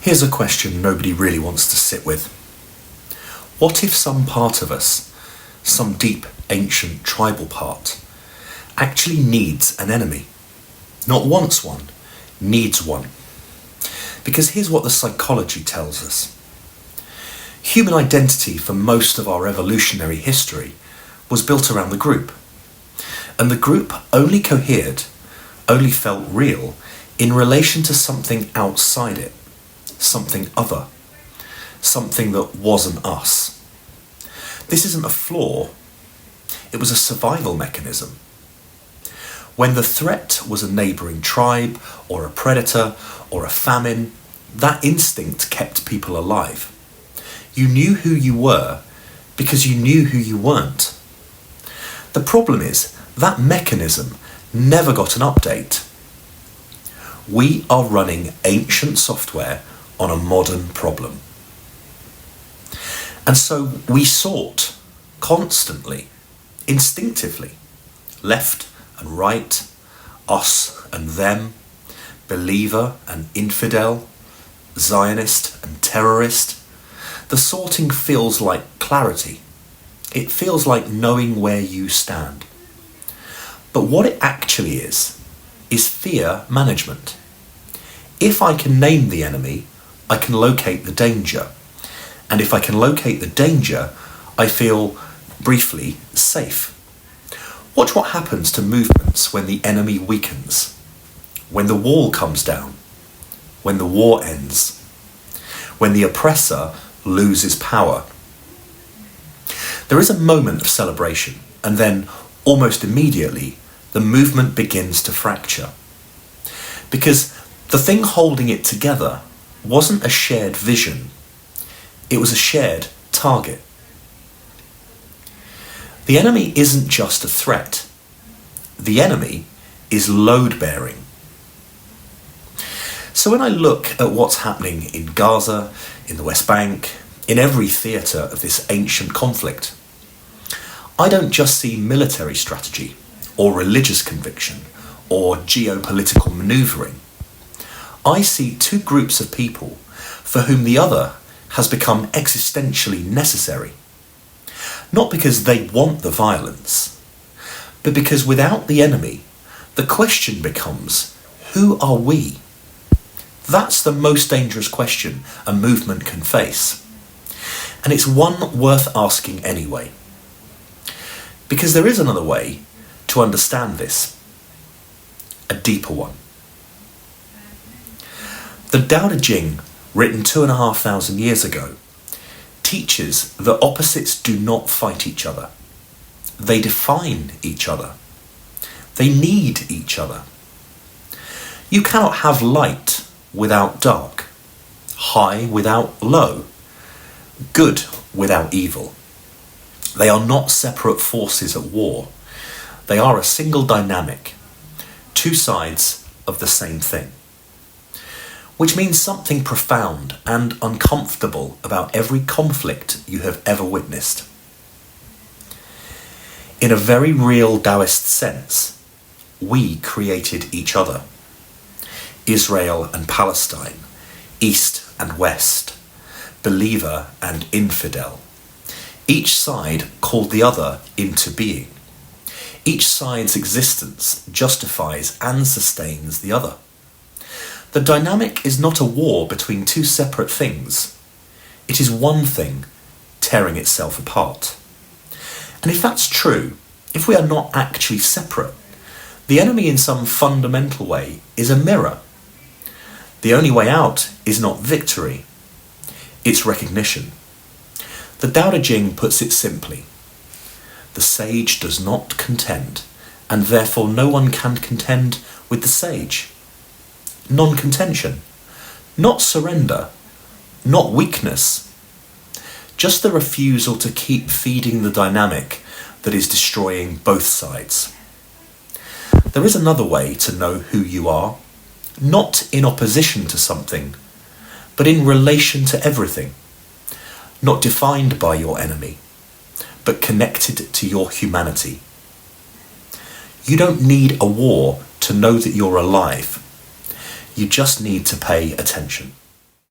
Here's a question nobody really wants to sit with. What if some part of us, some deep, ancient tribal part, actually needs an enemy? Not wants one, needs one. Because here's what the psychology tells us. Human identity for most of our evolutionary history was built around the group. And the group only cohered, only felt real in relation to something outside it, something other, something that wasn't us. This isn't a flaw, it was a survival mechanism. When the threat was a neighbouring tribe, or a predator, or a famine, that instinct kept people alive. You knew who you were because you knew who you weren't. The problem is, that mechanism never got an update. We are running ancient software on a modern problem. And so we sought constantly, instinctively, left and right, us and them, believer and infidel, Zionist and terrorist. The sorting feels like clarity. It feels like knowing where you stand. But what it actually is fear management. If I can name the enemy, I can locate the danger. And if I can locate the danger, I feel, briefly, safe. Watch what happens to movements when the enemy weakens, when the wall comes down, when the war ends, when the oppressor loses power. There is a moment of celebration, and then, almost immediately, the movement begins to fracture. Because the thing holding it together wasn't a shared vision, it was a shared target. The enemy isn't just a threat. The enemy is load-bearing. So when I look at what's happening in Gaza, in the West Bank, in every theatre of this ancient conflict, I don't just see military strategy, or religious conviction, or geopolitical manoeuvring. I see two groups of people for whom the other has become existentially necessary. Not because they want the violence, but because without the enemy, the question becomes, who are we? That's the most dangerous question a movement can face. And it's one worth asking anyway. Because there is another way to understand this, a deeper one. The Tao Te Ching, written 2,500 years ago, teaches that opposites do not fight each other. They define each other. They need each other. You cannot have light without dark, high without low, good without evil. They are not separate forces at war. They are a single dynamic, two sides of the same thing. Which means something profound and uncomfortable about every conflict you have ever witnessed. In a very real Taoist sense, we created each other. Israel and Palestine, East and West, believer and infidel. Each side called the other into being. Each side's existence justifies and sustains the other. The dynamic is not a war between two separate things. It is one thing tearing itself apart. And if that's true, if we are not actually separate, the enemy in some fundamental way is a mirror. The only way out is not victory, it's recognition. The Tao Te Ching puts it simply. The sage does not contend, and therefore no one can contend with the sage. Non-contention, not surrender, not weakness, just the refusal to keep feeding the dynamic that is destroying both sides. There is another way to know who you are, not in opposition to something, but in relation to everything, not defined by your enemy, but connected to your humanity. You don't need a war to know that you're alive. You just need to pay attention.